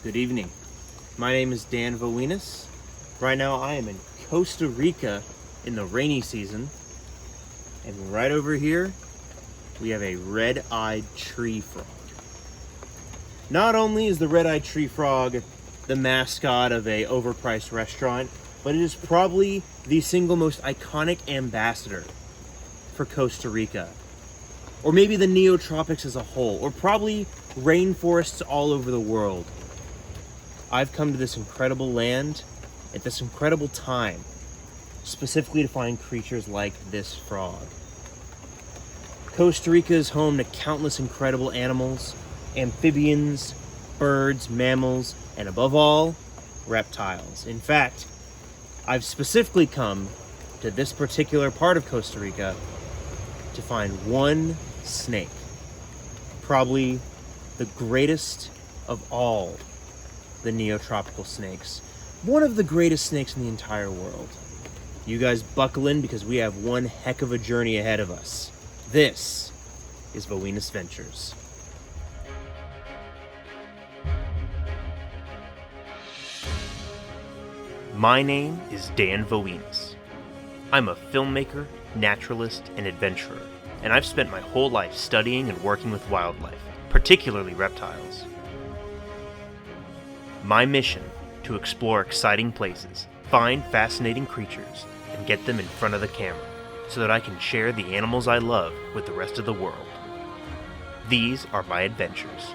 Good evening. My name is Dan Voinis. Right now I am in Costa Rica in the rainy season. And right over here, we have a red-eyed tree frog. Not only is the red-eyed tree frog the mascot of a overpriced restaurant, but it is probably the single most iconic ambassador for Costa Rica. Or maybe the neotropics as a whole, or probably rainforests all over the world. I've come to this incredible land at this incredible time, specifically to find creatures like this frog. Costa Rica is home to countless incredible animals, amphibians, birds, mammals, and above all, reptiles. In fact, I've specifically come to this particular part of Costa Rica to find one snake, probably the greatest of all the neotropical snakes, one of the greatest snakes in the entire world. You guys buckle in because we have one heck of a journey ahead of us. This is Voinis Ventures. My name is Dan Voinis. I'm a filmmaker, naturalist, and adventurer, and I've spent my whole life studying and working with wildlife, particularly reptiles. My mission: to explore exciting places, find fascinating creatures, and get them in front of the camera, so that I can share the animals I love with the rest of the world. These are my adventures.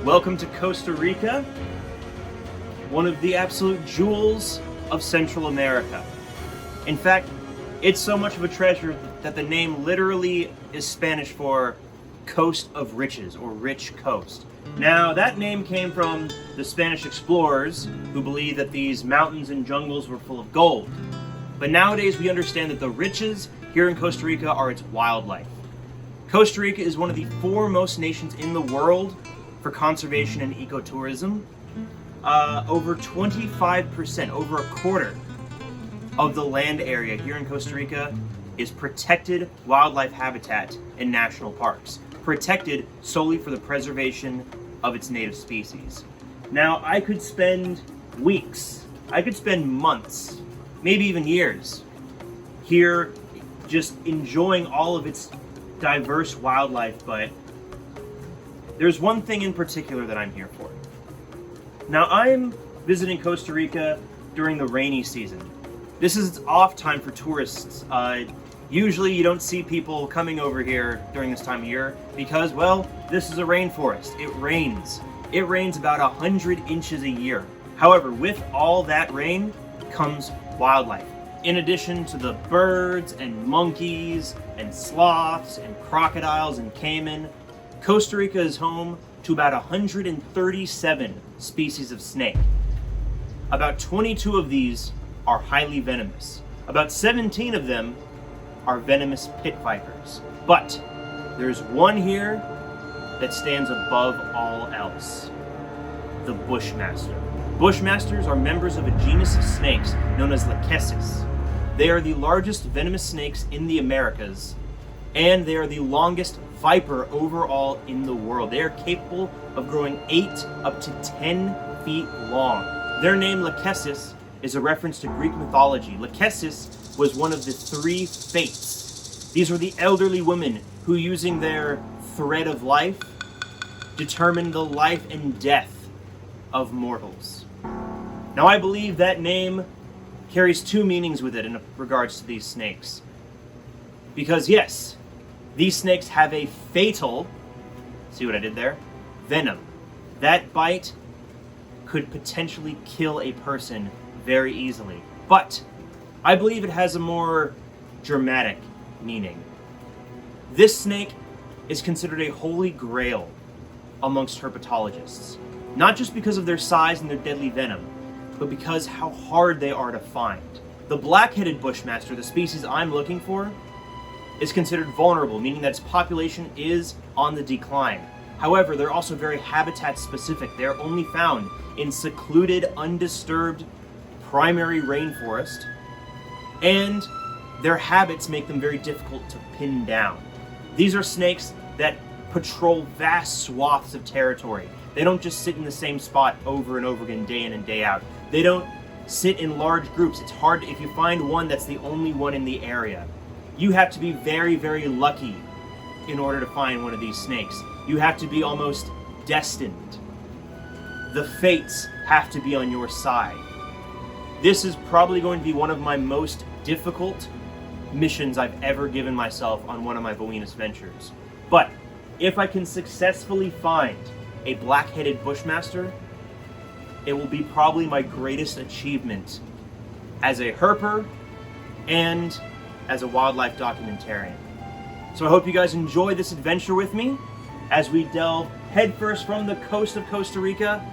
Welcome to Costa Rica, one of the absolute jewels of Central America. In fact, it's so much of a treasure that the name literally is Spanish for Coast of Riches, or Rich Coast. Now, that name came from the Spanish explorers who believed that these mountains and jungles were full of gold. But nowadays we understand that the riches here in Costa Rica are its wildlife. Costa Rica is one of the foremost nations in the world for conservation and ecotourism. Over 25%, over a quarter of the land area here in Costa Rica is protected wildlife habitat in national parks, protected solely for the preservation of its native species. Now, I could spend weeks, I could spend months, maybe even years here just enjoying all of its diverse wildlife, but there's one thing in particular that I'm here for. Now, I'm visiting Costa Rica during the rainy season. This is its off time for tourists. Usually you don't see people coming over here during this time of year because, well, this is a rainforest. It rains. It rains about 100 inches a year. However, with all that rain comes wildlife. In addition to the birds and monkeys and sloths and crocodiles and caiman, Costa Rica is home to about 137 species of snake. About 22 of these are highly venomous. About 17 of them are venomous pit vipers. But there's one here that stands above all else: the Bushmaster. Bushmasters are members of a genus of snakes known as Lachesis. They are the largest venomous snakes in the Americas, and they are the longest viper overall in the world. They are capable of growing 8 up to 10 feet long. Their name, Lachesis, is a reference to Greek mythology. Lachesis was one of the 3 fates. These were the elderly women who, using their thread of life, determined the life and death of mortals. Now, I believe that name carries 2 meanings with it in regards to these snakes. Because yes, these snakes have a fatal, see what I did there? Venom. That bite could potentially kill a person very easily. But I believe it has a more dramatic meaning. This snake is considered a holy grail amongst herpetologists. Not just because of their size and their deadly venom, but because how hard they are to find. The Black-Headed Bushmaster, the species I'm looking for, is considered vulnerable, meaning that its population is on the decline. However, they're also very habitat specific. They're only found in secluded, undisturbed primary rainforest, and their habits make them very difficult to pin down. These are snakes that patrol vast swaths of territory. They don't just sit in the same spot over and over again, day in and day out. They don't sit in large groups. It's hard if you find one that's the only one in the area. You have to be very, very lucky in order to find one of these snakes. You have to be almost destined. The fates have to be on your side. This is probably going to be one of my most difficult missions I've ever given myself on one of my Voinis ventures. But if I can successfully find a Black-Headed Bushmaster, it will be probably my greatest achievement as a herper and as a wildlife documentarian. So I hope you guys enjoy this adventure with me as we delve headfirst from the coast of Costa Rica,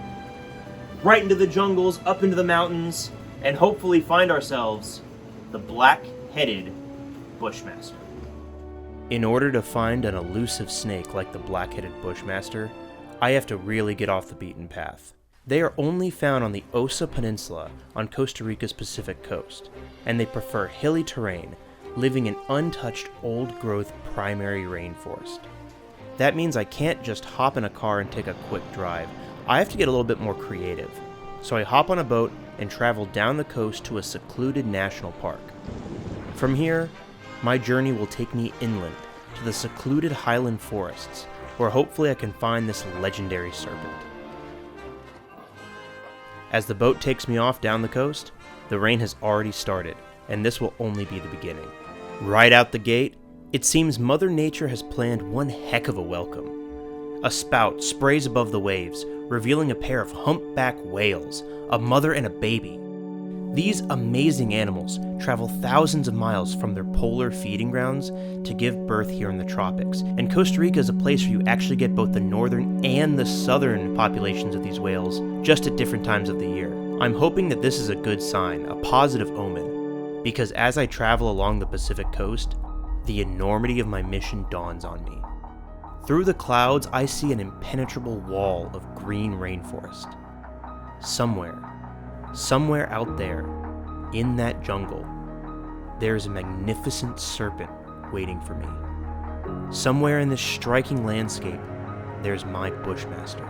right into the jungles, up into the mountains, and hopefully find ourselves the Black-Headed Bushmaster. In order to find an elusive snake like the Black-Headed Bushmaster, I have to really get off the beaten path. They are only found on the Osa Peninsula on Costa Rica's Pacific coast, and they prefer hilly terrain, living in untouched old-growth primary rainforest. That means I can't just hop in a car and take a quick drive. I have to get a little bit more creative. So I hop on a boat and travel down the coast to a secluded national park. From here, my journey will take me inland to the secluded highland forests, where hopefully I can find this legendary serpent. As the boat takes me off down the coast, the rain has already started, and this will only be the beginning. Right out the gate, it seems Mother Nature has planned one heck of a welcome. A spout sprays above the waves, revealing a pair of humpback whales, a mother and a baby. These amazing animals travel thousands of miles from their polar feeding grounds to give birth here in the tropics, and Costa Rica is a place where you actually get both the northern and the southern populations of these whales, just at different times of the year. I'm hoping that this is a good sign, a positive omen, because as I travel along the Pacific coast, the enormity of my mission dawns on me. Through the clouds, I see an impenetrable wall of green rainforest. Somewhere out there, in that jungle, there's a magnificent serpent waiting for me. Somewhere in this striking landscape, there's my Bushmaster.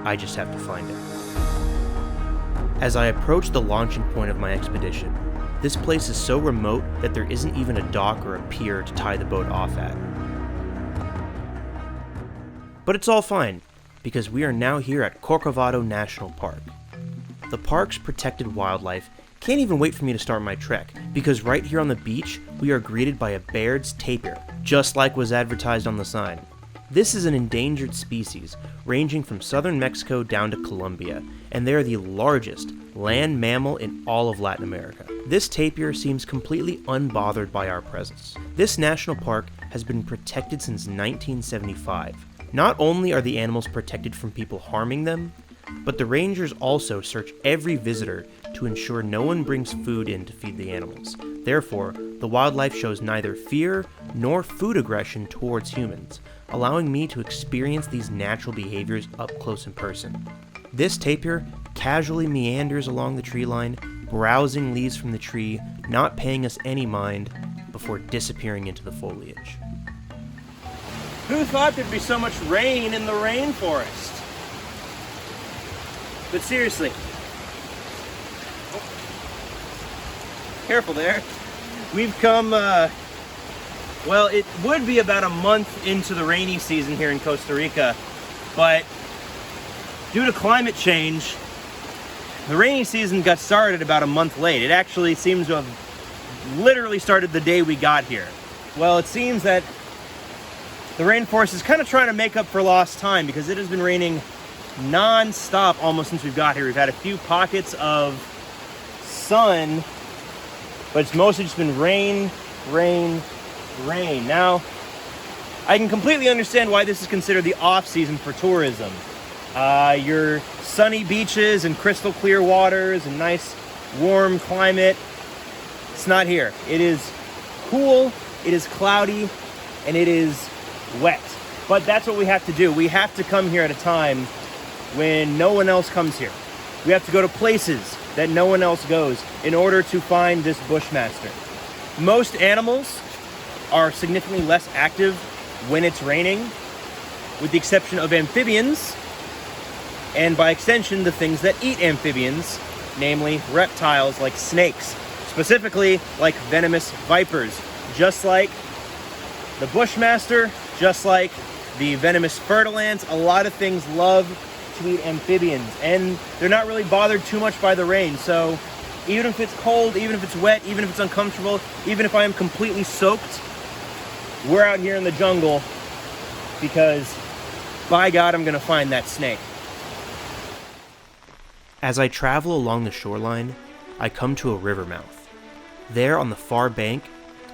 I just have to find it. As I approach the launching point of my expedition, this place is so remote that there isn't even a dock or a pier to tie the boat off at. But it's all fine, because we are now here at Corcovado National Park. The park's protected wildlife can't even wait for me to start my trek, because right here on the beach, we are greeted by a Baird's tapir, just like was advertised on the sign. This is an endangered species, ranging from southern Mexico down to Colombia, and they are the largest land mammal in all of Latin America. This tapir seems completely unbothered by our presence. This national park has been protected since 1975. Not only are the animals protected from people harming them, but the rangers also search every visitor to ensure no one brings food in to feed the animals. Therefore, the wildlife shows neither fear nor food aggression towards humans, allowing me to experience these natural behaviors up close in person. This tapir casually meanders along the tree line, browsing leaves from the tree, not paying us any mind, before disappearing into the foliage. Who thought there'd be so much rain in the rainforest? But seriously, careful there. We've come, well, it would be about a month into the rainy season here in Costa Rica, but due to climate change, the rainy season got started about a month late. It actually seems to have literally started the day we got here. Well, it seems that the rainforest is kind of trying to make up for lost time, because it has been raining non-stop almost since we've got here. We've had a few pockets of sun, but it's mostly just been rain, rain, rain. Now, I can completely understand why this is considered the off-season for tourism. Your sunny beaches and crystal clear waters and nice warm climate, it's not here. It is cool, it is cloudy, and it is wet. But that's what we have to do. We have to come here at a time when no one else comes here. We have to go to places that no one else goes in order to find this Bushmaster. Most animals are significantly less active when it's raining, with the exception of amphibians, and by extension, the things that eat amphibians, namely reptiles like snakes, specifically like venomous vipers, just like the Bushmaster, just like the venomous furtilants. A lot of things love to eat amphibians, and they're not really bothered too much by the rain. So even if it's cold, even if it's wet, even if it's uncomfortable, even if I am completely soaked, we're out here in the jungle because, by God, I'm gonna find that snake. As I travel along the shoreline, I come to a river mouth. There on the far bank,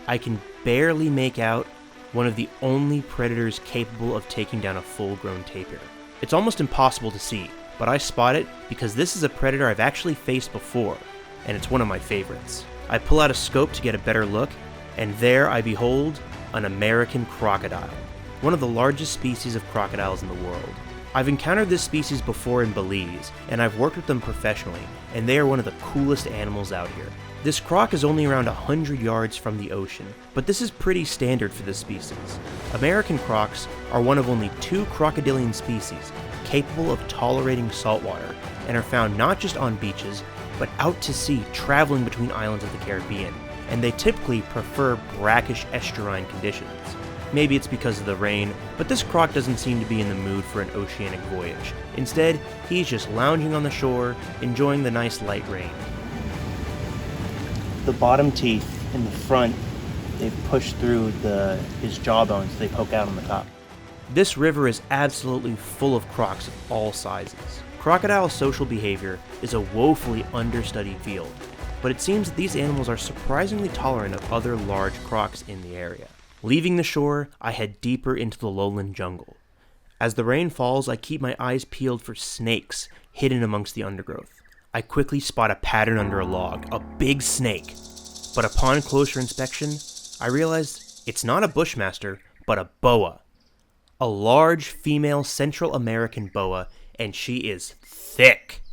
I can barely make out one of the only predators capable of taking down a full-grown tapir. It's almost impossible to see, but I spot it because this is a predator I've actually faced before, and it's one of my favorites. I pull out a scope to get a better look, and there I behold an American crocodile, one of the largest species of crocodiles in the world. I've encountered this species before in Belize, and I've worked with them professionally, and they are one of the coolest animals out here. This croc is only around 100 yards from the ocean, but this is pretty standard for this species. American crocs are one of only 2 crocodilian species capable of tolerating saltwater, and are found not just on beaches, but out to sea traveling between islands of the Caribbean, and they typically prefer brackish estuarine conditions. Maybe it's because of the rain, but this croc doesn't seem to be in the mood for an oceanic voyage. Instead, he's just lounging on the shore, enjoying the nice light rain. The bottom teeth in the front, they've pushed through his jawbones, they poke out on the top. This river is absolutely full of crocs of all sizes. Crocodile social behavior is a woefully understudied field, but it seems that these animals are surprisingly tolerant of other large crocs in the area. Leaving the shore, I head deeper into the lowland jungle. As the rain falls, I keep my eyes peeled for snakes hidden amongst the undergrowth. I quickly spot a pattern under a log, a big snake. But upon closer inspection, I realize it's not a Bushmaster, but a boa. A large female Central American boa, and she is thick.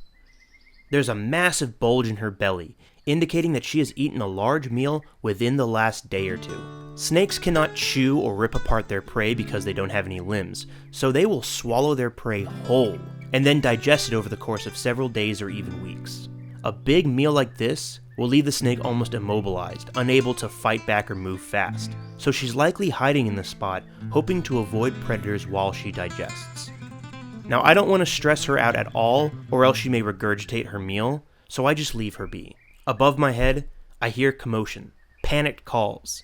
There's a massive bulge in her belly, indicating that she has eaten a large meal within the last day or two. Snakes cannot chew or rip apart their prey because they don't have any limbs, so they will swallow their prey whole, and then digest it over the course of several days or even weeks. A big meal like this will leave the snake almost immobilized, unable to fight back or move fast, so she's likely hiding in the spot, hoping to avoid predators while she digests. Now, I don't want to stress her out at all, or else she may regurgitate her meal, so I just leave her be. Above my head, I hear commotion, panicked calls.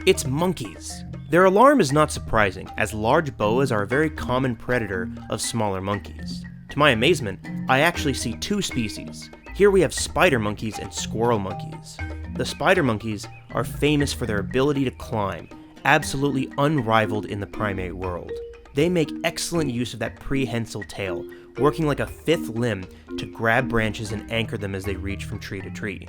It's monkeys. Their alarm is not surprising, as large boas are a very common predator of smaller monkeys. To my amazement, I actually see 2 species. Here we have spider monkeys and squirrel monkeys. The spider monkeys are famous for their ability to climb, absolutely unrivaled in the primate world. They make excellent use of that prehensile tail, working like a 5th limb to grab branches and anchor them as they reach from tree to tree.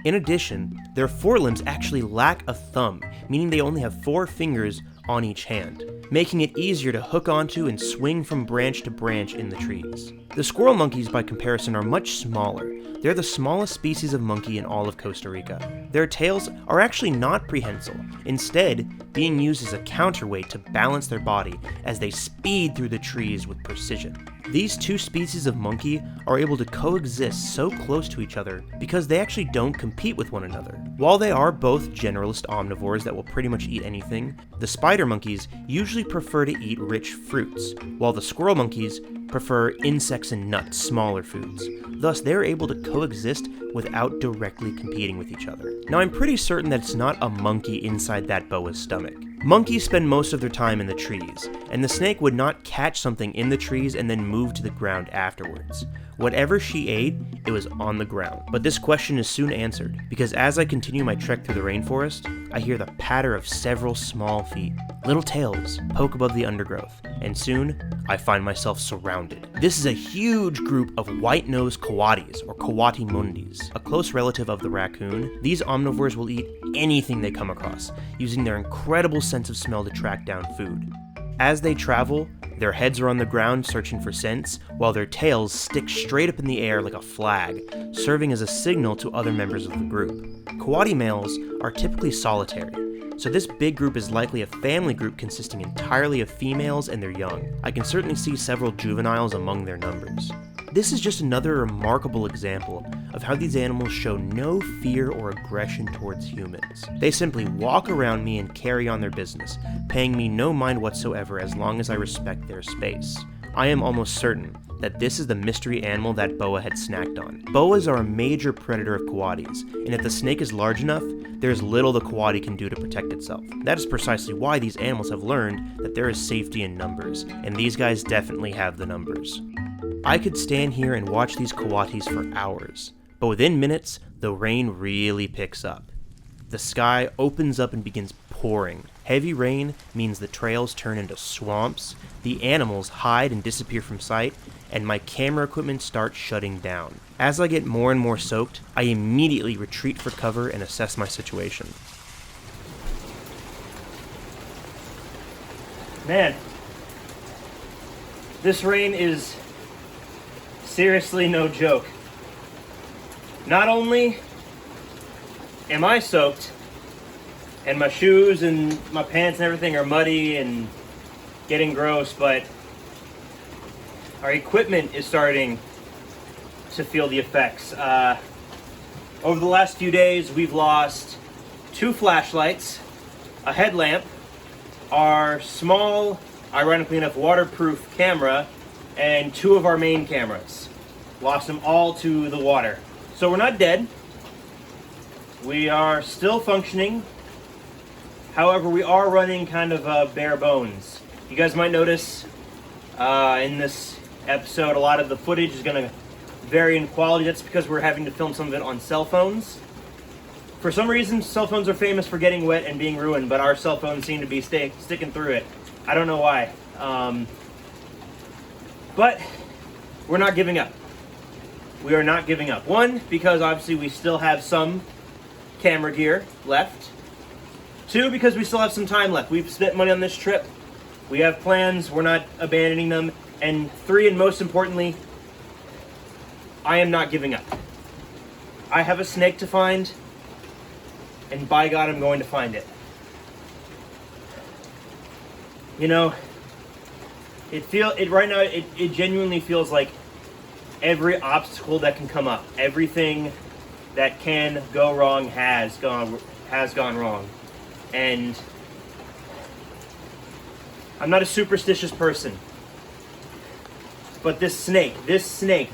In addition, their forelimbs actually lack a thumb, meaning they only have 4 fingers on each hand, making it easier to hook onto and swing from branch to branch in the trees. The squirrel monkeys, by comparison, are much smaller. They're the smallest species of monkey in all of Costa Rica. Their tails are actually not prehensile, instead being used as a counterweight to balance their body as they speed through the trees with precision. These 2 species of monkey are able to coexist so close to each other because they actually don't compete with one another. While they are both generalist omnivores that will pretty much eat anything, the spider monkeys usually prefer to eat rich fruits, while the squirrel monkeys prefer insects and nuts, smaller foods. Thus, they're able to coexist without directly competing with each other. Now, I'm pretty certain that it's not a monkey inside that boa's stomach. Monkeys spend most of their time in the trees, and the snake would not catch something in the trees and then move to the ground afterwards. Whatever she ate, it was on the ground. But this question is soon answered, because as I continue my trek through the rainforest, I hear the patter of several small feet. Little tails poke above the undergrowth, and soon, I find myself surrounded. This is a huge group of white-nosed coatis, or coati mundis, a close relative of the raccoon. These omnivores will eat anything they come across, using their incredible sense of smell to track down food. As they travel, their heads are on the ground searching for scents, while their tails stick straight up in the air like a flag, serving as a signal to other members of the group. Coati males are typically solitary, so this big group is likely a family group consisting entirely of females and their young. I can certainly see several juveniles among their numbers. This is just another remarkable example of how these animals show no fear or aggression towards humans. They simply walk around me and carry on their business, paying me no mind whatsoever as long as I respect their space. I am almost certain that this is the mystery animal that boa had snacked on. Boas are a major predator of coatis, and if the snake is large enough, there's little the coati can do to protect itself. That is precisely why these animals have learned that there is safety in numbers, and these guys definitely have the numbers. I could stand here and watch these coatis for hours, but within minutes, the rain really picks up. The sky opens up and begins pouring. Heavy rain means the trails turn into swamps, the animals hide and disappear from sight, and my camera equipment starts shutting down. As I get more and more soaked, I immediately retreat for cover and assess my situation. Man, this rain is seriously no joke. Not only am I soaked, and my shoes and my pants and everything are muddy and getting gross, but our equipment is starting to feel the effects. Over the last few days, we've lost 2 flashlights, a headlamp, our small, ironically enough, waterproof camera, and 2 of our main cameras. Lost them all to the water. So we're not dead. We are still functioning. However, we are running kind of bare bones. You guys might notice in this episode, a lot of the footage is going to vary in quality. That's because we're having to film some of it on cell phones. For some reason, cell phones are famous for getting wet and being ruined, but our cell phones seem to be sticking through it. I don't know why. But we're not giving up. We are not giving up. 1, because obviously we still have some camera gear left. 2, because we still have some time left. We've spent money on this trip. We have plans. We're not abandoning them. And 3, and most importantly, I am not giving up. I have a snake to find, and by God, I'm going to find it. You know, right now, it genuinely feels like every obstacle that can come up, everything that can go wrong has gone wrong. And I'm not a superstitious person, but this snake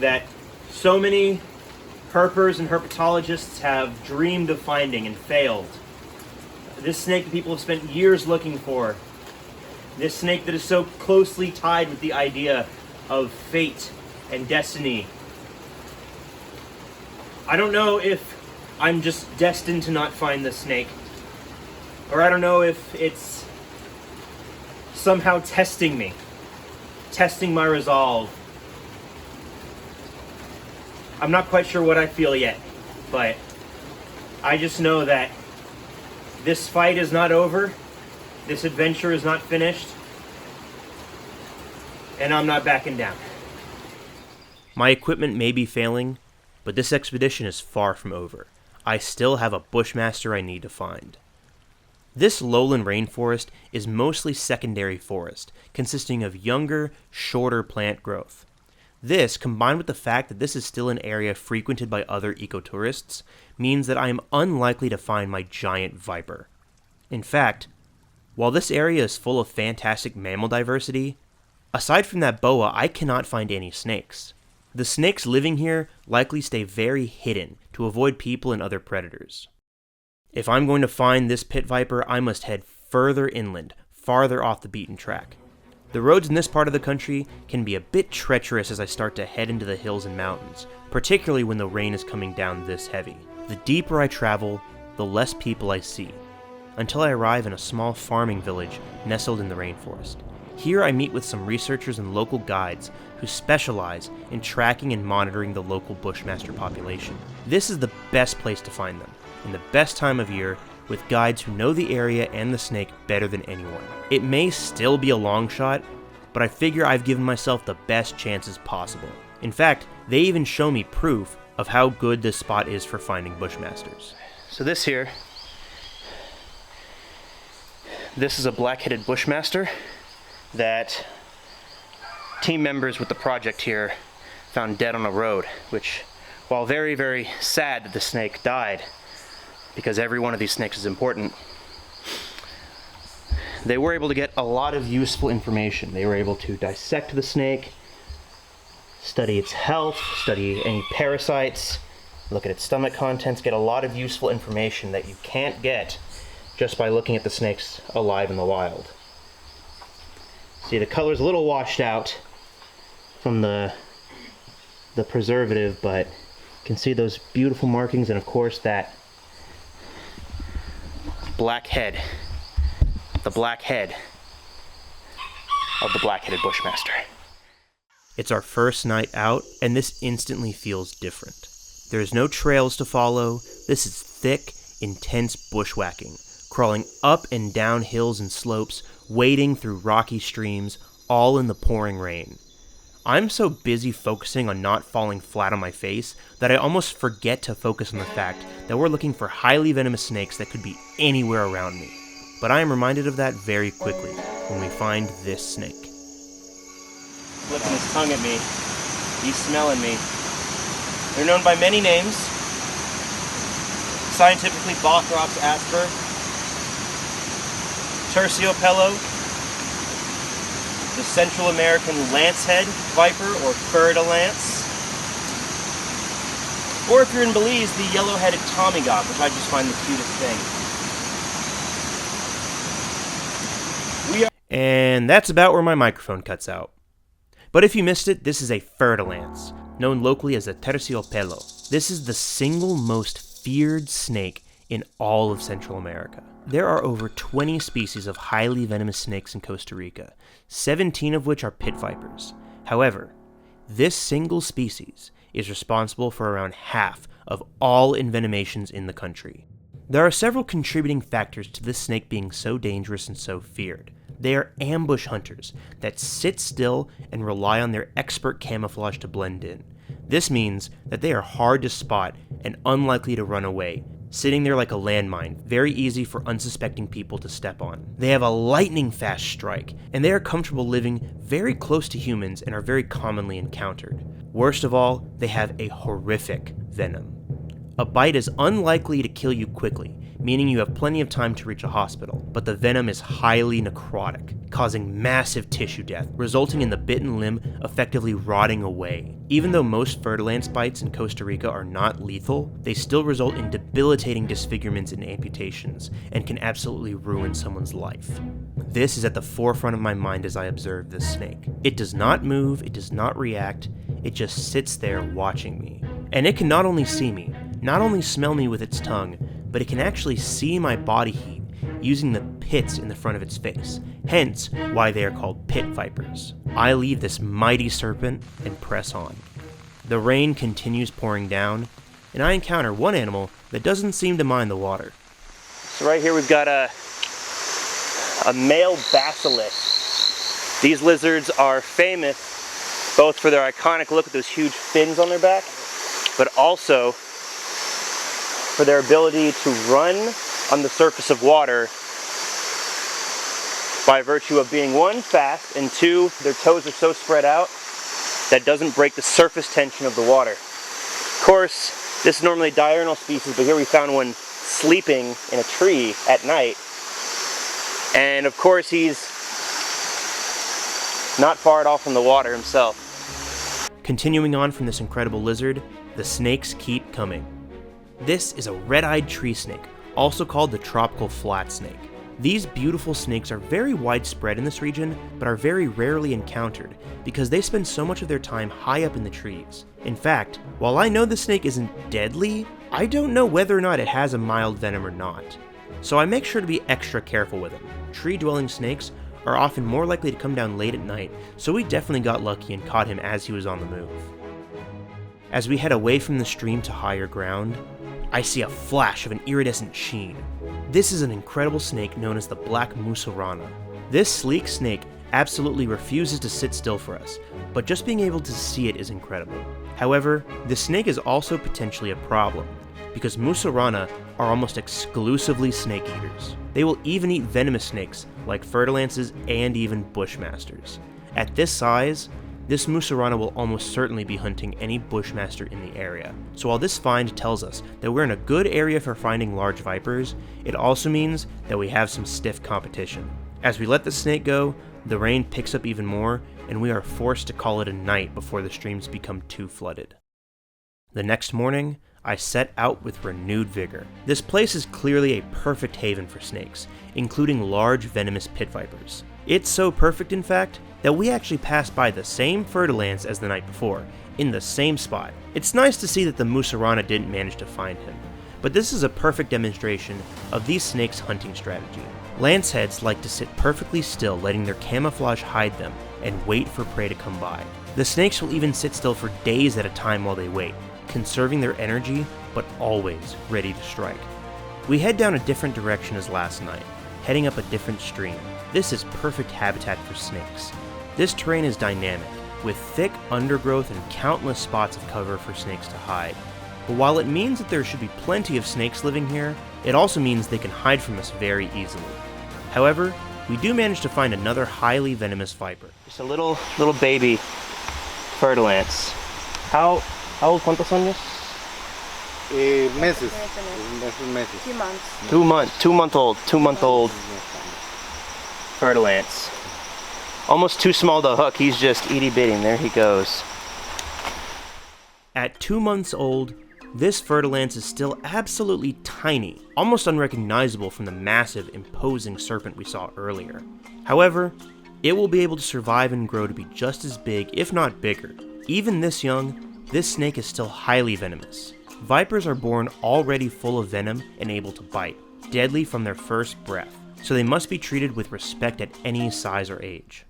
that so many herpers and herpetologists have dreamed of finding and failed, this snake that people have spent years looking for, this snake that is so closely tied with the idea of fate and destiny. I don't know if I'm just destined to not find this snake, or I don't know if it's somehow testing me, testing my resolve. I'm not quite sure what I feel yet, but I just know that this fight is not over, this adventure is not finished, and I'm not backing down. My equipment may be failing, but this expedition is far from over. I still have a bushmaster I need to find. This lowland rainforest is mostly secondary forest, consisting of younger, shorter plant growth. This, combined with the fact that this is still an area frequented by other ecotourists, means that I am unlikely to find my giant viper. In fact, while this area is full of fantastic mammal diversity, aside from that boa, I cannot find any snakes. The snakes living here likely stay very hidden to avoid people and other predators. If I'm going to find this pit viper, I must head further inland, farther off the beaten track. The roads in this part of the country can be a bit treacherous as I start to head into the hills and mountains, particularly when the rain is coming down this heavy. The deeper I travel, the less people I see, until I arrive in a small farming village nestled in the rainforest. Here I meet with some researchers and local guides who specialize in tracking and monitoring the local bushmaster population. This is the best place to find them. In the best time of year, with guides who know the area and the snake better than anyone. It may still be a long shot, but I figure I've given myself the best chances possible. In fact, they even show me proof of how good this spot is for finding bushmasters. So this is a black-headed bushmaster that team members with the project here found dead on a road, which, while very, very sad that the snake died, because every one of these snakes is important, they were able to get a lot of useful information. They were able to dissect the snake, study its health, study any parasites, look at its stomach contents, get a lot of useful information that you can't get just by looking at the snakes alive in the wild. See, the color's a little washed out from the preservative, but you can see those beautiful markings, and of course that black head, the black head of the black-headed bushmaster. It's our first night out, and this instantly feels different. There's no trails to follow. This is thick, intense bushwhacking, crawling up and down hills and slopes, wading through rocky streams, all in the pouring rain. I'm so busy focusing on not falling flat on my face that I almost forget to focus on the fact that we're looking for highly venomous snakes that could be anywhere around me. But I am reminded of that very quickly when we find this snake. Flipping his tongue at me. He's smelling me. They're known by many names. Scientifically, Bothrops asper, terciopelo, the Central American lancehead viper, or fer-de-lance, or if you're in Belize, the yellow-headed tommygawk, which I just find the cutest thing. And that's about where my microphone cuts out. But if you missed it, this is a fer-de-lance, known locally as a terciopelo. This is the single most feared snake in all of Central America. There are over 20 species of highly venomous snakes in Costa Rica, 17 of which are pit vipers. However, this single species is responsible for around half of all envenomations in the country. There are several contributing factors to this snake being so dangerous and so feared. They are ambush hunters that sit still and rely on their expert camouflage to blend in. This means that they are hard to spot and unlikely to run away, sitting there like a landmine, very easy for unsuspecting people to step on. They have a lightning-fast strike, and they are comfortable living very close to humans and are very commonly encountered. Worst of all, they have a horrific venom. A bite is unlikely to kill you quickly, meaning you have plenty of time to reach a hospital, but the venom is highly necrotic, causing massive tissue death, resulting in the bitten limb effectively rotting away. Even though most fer-de-lance bites in Costa Rica are not lethal, they still result in debilitating disfigurements and amputations, and can absolutely ruin someone's life. This is at the forefront of my mind as I observe this snake. It does not move, it does not react, it just sits there watching me. And it can not only see me, not only smell me with its tongue, but it can actually see my body heat using the pits in the front of its face, hence why they are called pit vipers. I leave this mighty serpent and press on. The rain continues pouring down, and I encounter one animal that doesn't seem to mind the water. So right here we've got a male basilisk. These lizards are famous both for their iconic look at those huge fins on their back, but also for their ability to run on the surface of water by virtue of being, one, fast, and two, their toes are so spread out that doesn't break the surface tension of the water. Of course, this is normally a diurnal species, but here we found one sleeping in a tree at night. And of course, he's not far at all from the water himself. Continuing on from this incredible lizard, the snakes keep coming. This is a red-eyed tree snake, also called the tropical flat snake. These beautiful snakes are very widespread in this region, but are very rarely encountered because they spend so much of their time high up in the trees. In fact, while I know the snake isn't deadly, I don't know whether or not it has a mild venom or not. So I make sure to be extra careful with them. Tree-dwelling snakes are often more likely to come down late at night, so we definitely got lucky and caught him as he was on the move. As we head away from the stream to higher ground, I see a flash of an iridescent sheen. This is an incredible snake known as the black mussurana. This sleek snake absolutely refuses to sit still for us, but just being able to see it is incredible. However, the snake is also potentially a problem, because mussurana are almost exclusively snake eaters. They will even eat venomous snakes like fer-de-lances and even bushmasters. At this size, this mussurana will almost certainly be hunting any bushmaster in the area. So while this find tells us that we're in a good area for finding large vipers, it also means that we have some stiff competition. As we let the snake go, the rain picks up even more, and we are forced to call it a night before the streams become too flooded. The next morning, I set out with renewed vigor. This place is clearly a perfect haven for snakes, including large venomous pit vipers. It's so perfect, in fact, that we actually passed by the same fer-de-lance as the night before, in the same spot. It's nice to see that the mussurana didn't manage to find him, but this is a perfect demonstration of these snakes' hunting strategy. Lanceheads like to sit perfectly still, letting their camouflage hide them, and wait for prey to come by. The snakes will even sit still for days at a time while they wait, conserving their energy, but always ready to strike. We head down a different direction as last night, heading up a different stream. This is perfect habitat for snakes. This terrain is dynamic, with thick undergrowth and countless spots of cover for snakes to hide. But while it means that there should be plenty of snakes living here, it also means they can hide from us very easily. However, we do manage to find another highly venomous viper. Just a little baby fer-de-lance. How old? ¿Cuántos años? Meses. 2 months. 2 month old fer-de-lance. Almost too small to hook. He's just itty bitty. There he goes. At 2 months old, this fer-de-lance is still absolutely tiny, almost unrecognizable from the massive, imposing serpent we saw earlier. However, it will be able to survive and grow to be just as big, if not bigger. Even this young, this snake is still highly venomous. Vipers are born already full of venom and able to bite, deadly from their first breath, so they must be treated with respect at any size or age.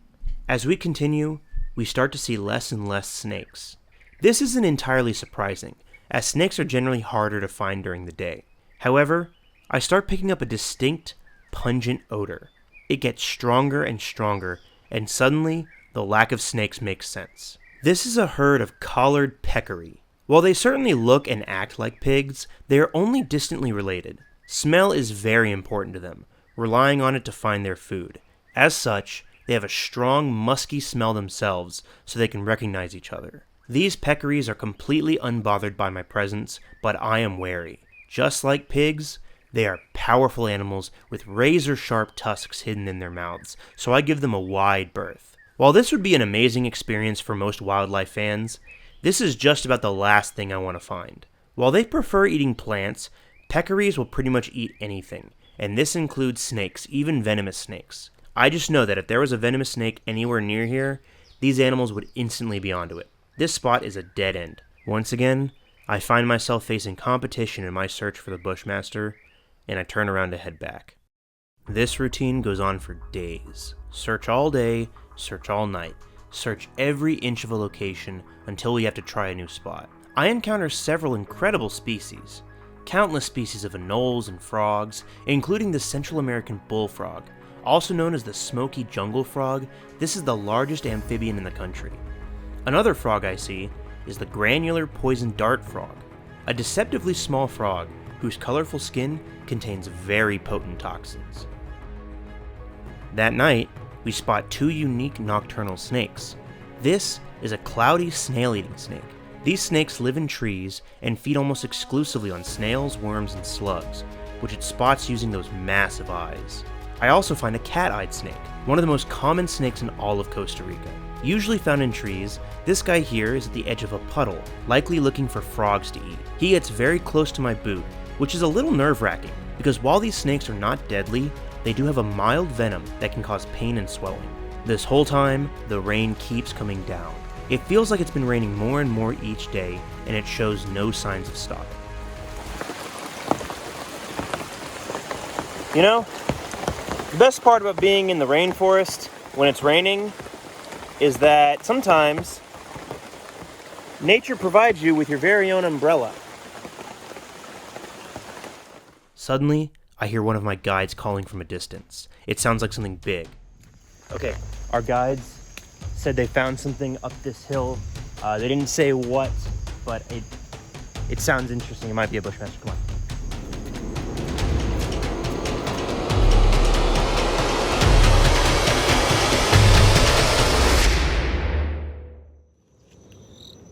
As we continue, we start to see less and less snakes. This isn't entirely surprising, as snakes are generally harder to find during the day. However, I start picking up a distinct, pungent odor. It gets stronger and stronger, and suddenly, the lack of snakes makes sense. This is a herd of collared peccary. While they certainly look and act like pigs, they are only distantly related. Smell is very important to them, relying on it to find their food. As such, they have a strong, musky smell themselves, so they can recognize each other. These peccaries are completely unbothered by my presence, but I am wary. Just like pigs, they are powerful animals with razor-sharp tusks hidden in their mouths, so I give them a wide berth. While this would be an amazing experience for most wildlife fans, this is just about the last thing I want to find. While they prefer eating plants, peccaries will pretty much eat anything, and this includes snakes, even venomous snakes. I just know that if there was a venomous snake anywhere near here, these animals would instantly be onto it. This spot is a dead end. Once again, I find myself facing competition in my search for the Bushmaster, and I turn around to head back. This routine goes on for days. Search all day, search all night, search every inch of a location until we have to try a new spot. I encounter several incredible species. Countless species of anoles and frogs, including the Central American bullfrog. Also known as the smoky jungle frog, this is the largest amphibian in the country. Another frog I see is the granular poison dart frog, a deceptively small frog whose colorful skin contains very potent toxins. That night, we spot 2 unique nocturnal snakes. This is a cloudy snail-eating snake. These snakes live in trees and feed almost exclusively on snails, worms, and slugs, which it spots using those massive eyes. I also find a cat-eyed snake, one of the most common snakes in all of Costa Rica. Usually found in trees, this guy here is at the edge of a puddle, likely looking for frogs to eat. He gets very close to my boot, which is a little nerve-wracking, because while these snakes are not deadly, they do have a mild venom that can cause pain and swelling. This whole time, the rain keeps coming down. It feels like it's been raining more and more each day, and it shows no signs of stopping. You know, the best part about being in the rainforest when it's raining is that sometimes nature provides you with your very own umbrella. Suddenly, I hear one of my guides calling from a distance. It sounds like something big. Okay, our guides said they found something up this hill. They didn't say what, but it sounds interesting. It might be a bushmaster. Come on.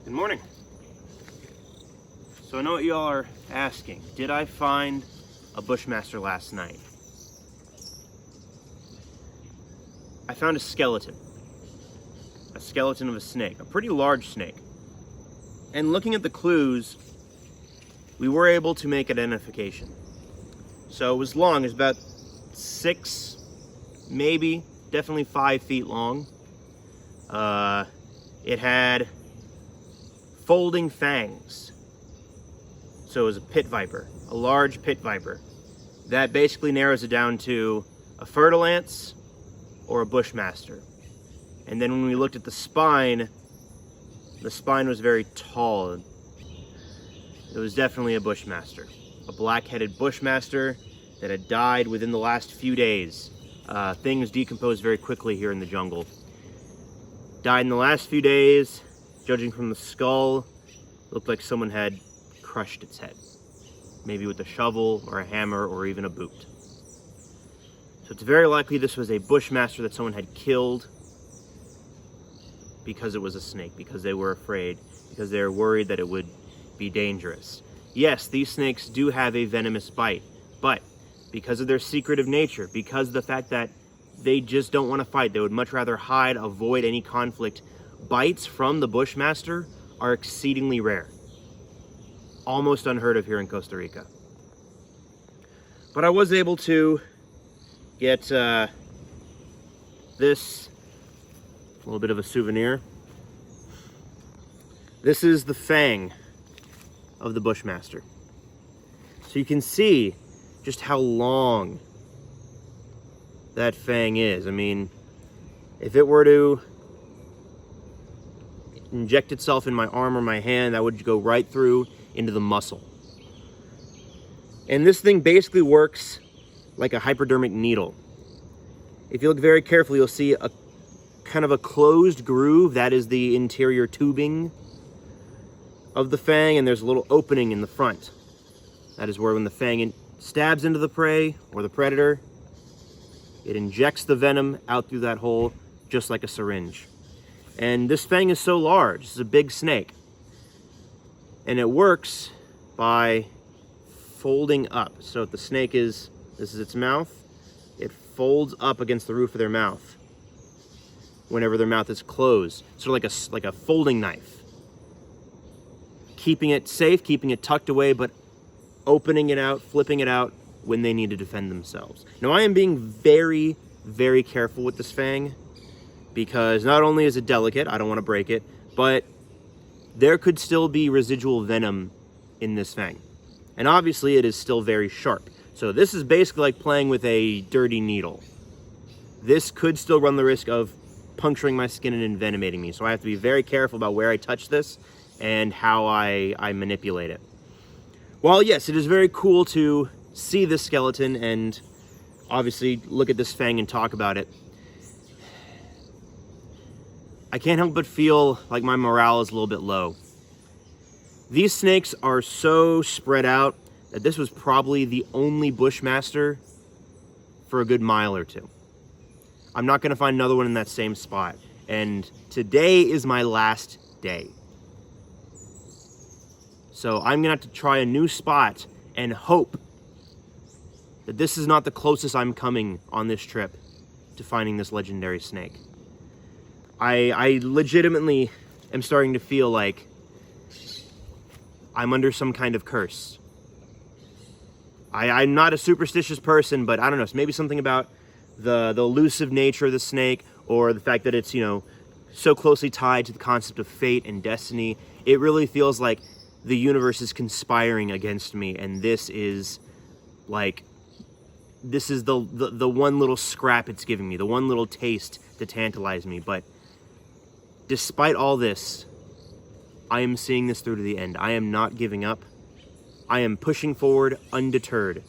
Good morning. So I know what y'all are asking. Did I find a bushmaster last night? I found a skeleton of a snake, a pretty large snake. And looking at the clues, we were able to make identification. So it was long, it was about 6, maybe, definitely 5 feet long. It had folding fangs. So it was a pit viper, a large pit viper. That basically narrows it down to a fertile ants or a bushmaster. And then when we looked at the spine was very tall. It was definitely a bushmaster, a black-headed bushmaster that had died within the last few days. Things decompose very quickly here in the jungle. Died in the last few days. Judging from the skull, looked like someone had crushed its head. Maybe with a shovel or a hammer or even a boot. So it's very likely this was a bushmaster that someone had killed because it was a snake, because they were afraid, because they were worried that it would be dangerous. Yes, these snakes do have a venomous bite, but because of their secretive nature, because of the fact that they just don't want to fight, they would much rather hide, avoid any conflict, bites from the bushmaster are exceedingly rare. Almost unheard of here in Costa Rica. But I was able to get this, a little bit of a souvenir. This is the fang of the bushmaster. So you can see just how long that fang is. I mean, if it were to inject itself in my arm or my hand, that would go right through into the muscle. And this thing basically works like a hypodermic needle. If you look very carefully, you'll see a kind of a closed groove. That is the interior tubing of the fang, and there's a little opening in the front. That is where when the fang stabs into the prey or the predator, it injects the venom out through that hole just like a syringe. And this fang is so large, it's a big snake. And it works by folding up. So if the snake this is its mouth, it folds up against the roof of their mouth whenever their mouth is closed. Sort of like a folding knife. Keeping it safe, keeping it tucked away, but opening it out, flipping it out when they need to defend themselves. Now I am being very, very careful with this fang because not only is it delicate, I don't want to break it, but there could still be residual venom in this fang. And obviously it is still very sharp. So this is basically like playing with a dirty needle. This could still run the risk of puncturing my skin and envenomating me. So I have to be very careful about where I touch this and how I manipulate it. While yes, it is very cool to see this skeleton and obviously look at this fang and talk about it, I can't help but feel like my morale is a little bit low. These snakes are so spread out that this was probably the only bushmaster for a good mile or two. I'm not going to find another one in that same spot. And today is my last day. So I'm going to have to try a new spot and hope that this is not the closest I'm coming on this trip to finding this legendary snake. I legitimately am starting to feel like I'm under some kind of curse. I'm not a superstitious person, but I don't know, maybe something about the elusive nature of the snake, or the fact that it's, you know, so closely tied to the concept of fate and destiny. It really feels like the universe is conspiring against me, and this is the one little scrap it's giving me, the one little taste to tantalize me. But despite all this, I am seeing this through to the end. I am not giving up. I am pushing forward undeterred.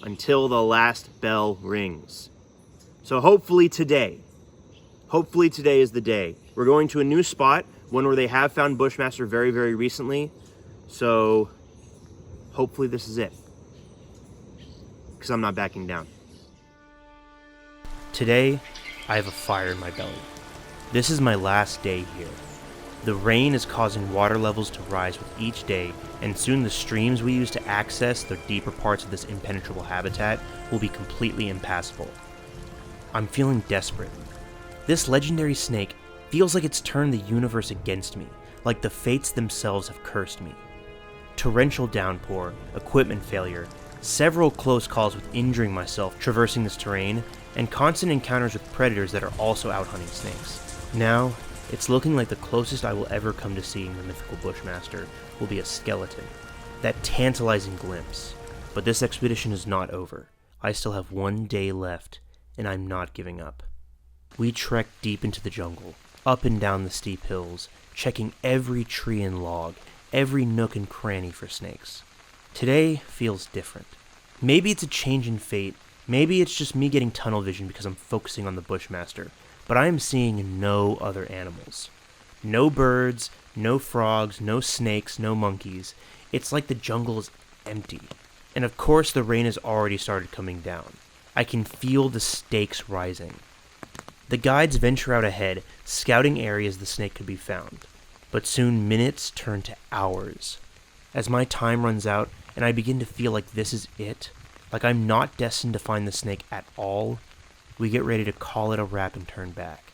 until the last bell rings. So hopefully today is the day. We're going to a new spot, one where they have found Bushmaster very, very recently. So hopefully this is it, because I'm not backing down. Today, I have a fire in my belly. This is my last day here. The rain is causing water levels to rise with each day, and soon the streams we use to access the deeper parts of this impenetrable habitat will be completely impassable. I'm feeling desperate. This legendary snake feels like it's turned the universe against me, like the fates themselves have cursed me. Torrential downpour, equipment failure, several close calls with injuring myself traversing this terrain, and constant encounters with predators that are also out hunting snakes. Now, it's looking like the closest I will ever come to seeing the mythical Bushmaster will be a skeleton. That tantalizing glimpse. But this expedition is not over. I still have 1 day left, and I'm not giving up. We trek deep into the jungle, up and down the steep hills, checking every tree and log, every nook and cranny for snakes. Today feels different. Maybe it's a change in fate, maybe it's just me getting tunnel vision because I'm focusing on the Bushmaster, but I am seeing no other animals. No birds, no frogs, no snakes, no monkeys. It's like the jungle is empty. And of course the rain has already started coming down. I can feel the stakes rising. The guides venture out ahead, scouting areas the snake could be found. But soon minutes turn to hours. As my time runs out and I begin to feel like this is it, like I'm not destined to find the snake at all, we get ready to call it a wrap and turn back.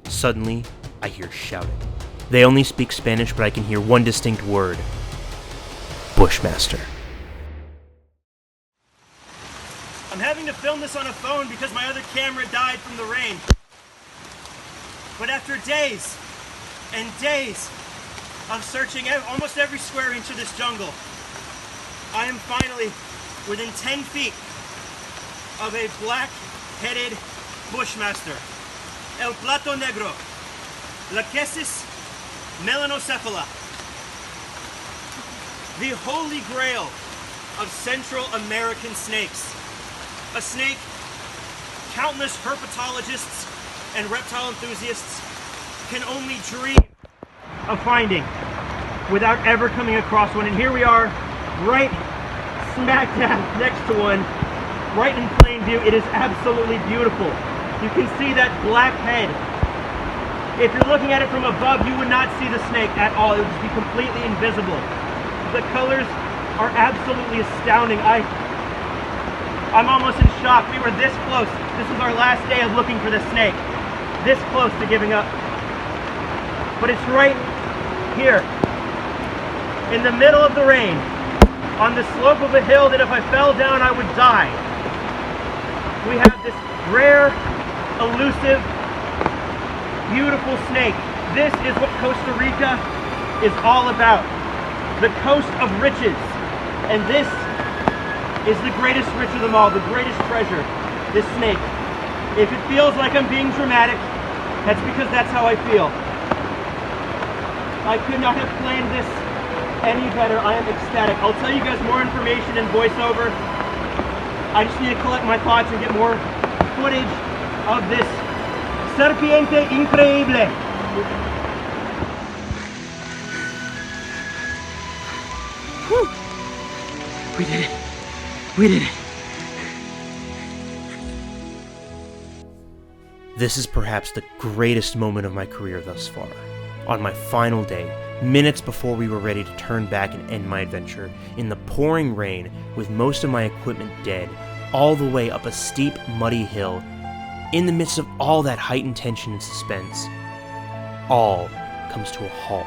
Suddenly, I hear shouting. They only speak Spanish, but I can hear one distinct word. Bushmaster. I'm having to film this on a phone because my other camera died from the rain. But after days and days of searching almost every square inch of this jungle, I am finally within 10 feet of a black-headed Bushmaster. El plato negro, Lachesis melanocephala. The holy grail of Central American snakes. A snake countless herpetologists and reptile enthusiasts can only dream of finding without ever coming across one. And here we are, right smack dab next to one, right in plain view. It is absolutely beautiful. You can see that black head. If you're looking at it from above, you would not see the snake at all. It would just be completely invisible. The colors are absolutely astounding. I'm almost in shock. We were this close. This was our last day of looking for the snake. This close to giving up. But it's right here, in the middle of the rain, on the slope of a hill that if I fell down, I would die. We have this rare, elusive, beautiful snake. This is what Costa Rica is all about. The coast of riches. And this is the greatest rich of them all, the greatest treasure, this snake. If it feels like I'm being dramatic, that's because that's how I feel. I could not have planned this any better. I am ecstatic. I'll tell you guys more information in voiceover. I just need to collect my thoughts and get more footage of this serpiente increíble. Whew. We did it. We did it. This is perhaps the greatest moment of my career thus far. On my final day, minutes before we were ready to turn back and end my adventure, in the pouring rain, with most of my equipment dead, all the way up a steep, muddy hill, in the midst of all that heightened tension and suspense, all comes to a halt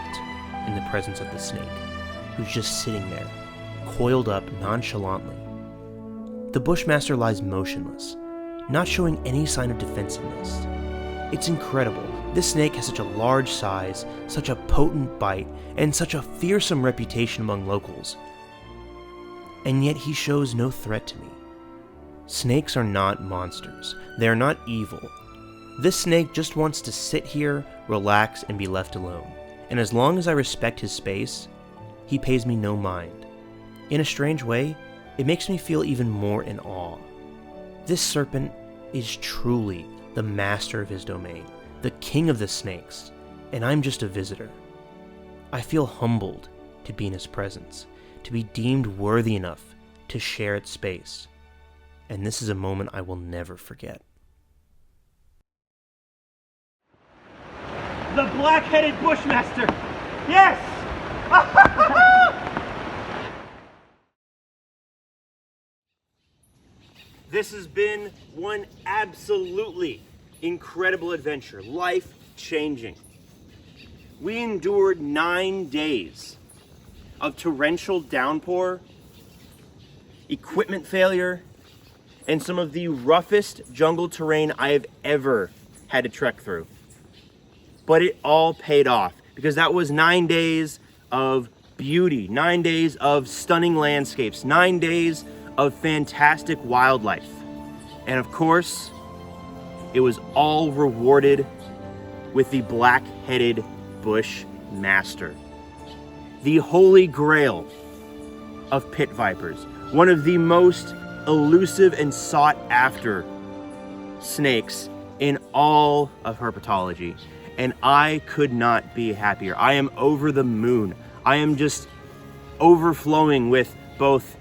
in the presence of the snake, who's just sitting there, coiled up nonchalantly. The Bushmaster lies motionless, not showing any sign of defensiveness. It's incredible. This snake has such a large size, such a potent bite, and such a fearsome reputation among locals. And yet he shows no threat to me. Snakes are not monsters. They are not evil. This snake just wants to sit here, relax, and be left alone. And as long as I respect his space, he pays me no mind. In a strange way, it makes me feel even more in awe. This serpent is truly the master of his domain, the king of the snakes, and I'm just a visitor. I feel humbled to be in his presence, to be deemed worthy enough to share its space, and this is a moment I will never forget. The Black-Headed Bushmaster! Yes! This has been one absolutely incredible adventure, life-changing. We endured 9 days of torrential downpour, equipment failure, and some of the roughest jungle terrain I have ever had to trek through. But it all paid off, because that was 9 days of beauty, 9 days of stunning landscapes, 9 days of fantastic wildlife. And of course, it was all rewarded with the Black-Headed Bushmaster, the holy grail of pit vipers, one of the most elusive and sought after snakes in all of herpetology. And I could not be happier. I am over the moon. I am just overflowing with both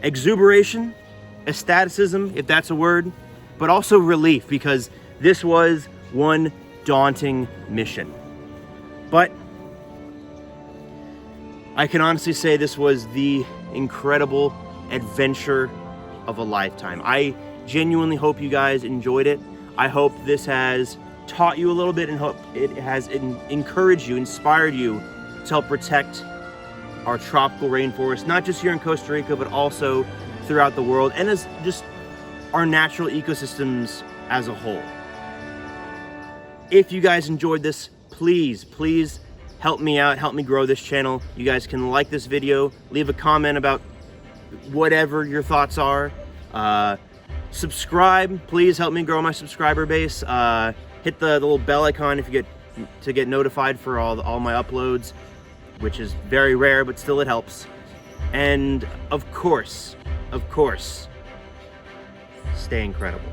exuberation, ecstaticism, if that's a word, but also relief, because this was one daunting mission. But I can honestly say this was the incredible adventure of a lifetime. I genuinely hope you guys enjoyed it. I hope this has taught you a little bit, and hope it has encouraged you, inspired you to help protect our tropical rainforest, not just here in Costa Rica, but also throughout the world, and as just our natural ecosystems as a whole. If you guys enjoyed this, please help me out, help me grow this channel. You guys can like this video, leave a comment about whatever your thoughts are. Subscribe, please help me grow my subscriber base. Hit the little bell icon if you get notified for all my uploads, which is very rare, but still it helps. And of course, stay incredible.